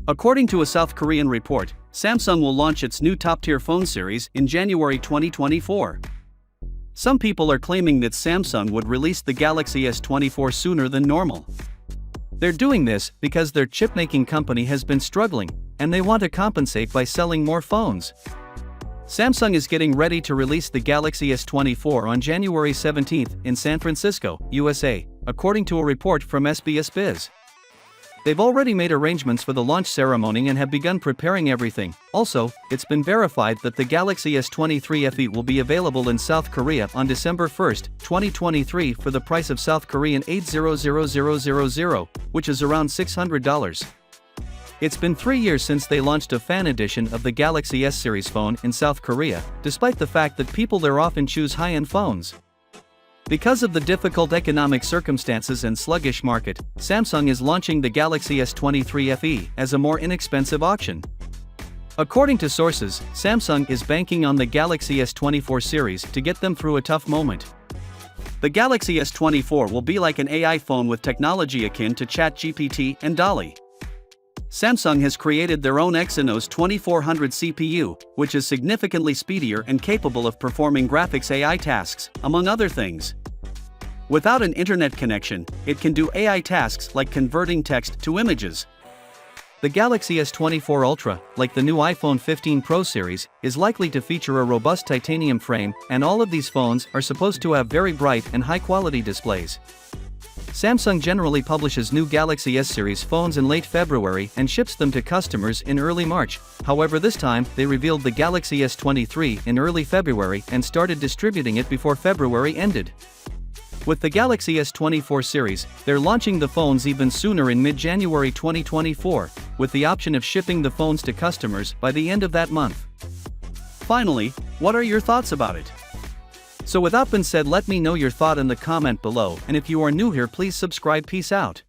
According to a South Korean report, Samsung will launch its new top-tier phone series in January 2024. Some people are claiming that Samsung would release the Galaxy S24 sooner than normal. They're doing this because their chip-making company has been struggling, and they want to compensate by selling more phones. Samsung is getting ready to release the Galaxy S24 on January 17 in San Francisco, USA, according to a report from SBS Biz. They've already made arrangements for the launch ceremony and have begun preparing everything. Also, it's been verified that the Galaxy S23 FE will be available in South Korea on December 1, 2023 for the price of South Korean 800,000, which is around $600. It's been 3 years since they launched a fan edition of the Galaxy S series phone in South Korea, despite the fact that people there often choose high-end phones. Because of the difficult economic circumstances and sluggish market, Samsung is launching the Galaxy S23 FE as a more inexpensive option. According to sources, Samsung is banking on the Galaxy S24 series to get them through a tough moment. The Galaxy S24 will be like an AI phone with technology akin to ChatGPT and DALL-E. Samsung has created their own Exynos 2400 CPU, which is significantly speedier and capable of performing graphics AI tasks, among other things. Without an internet connection, it can do AI tasks like converting text to images. The Galaxy S24 Ultra, like the new iPhone 15 Pro series, is likely to feature a robust titanium frame, and all of these phones are supposed to have very bright and high-quality displays. Samsung generally publishes new Galaxy S series phones in late February and ships them to customers in early March. However, this time, they revealed the Galaxy S23 in early February and started distributing it before February ended. With the Galaxy S24 series, they're launching the phones even sooner in mid-January 2024, with the option of shipping the phones to customers by the end of that month. Finally, what are your thoughts about it? So with that being said, let me know your thought in the comment below, and if you are new here, please subscribe. Peace out.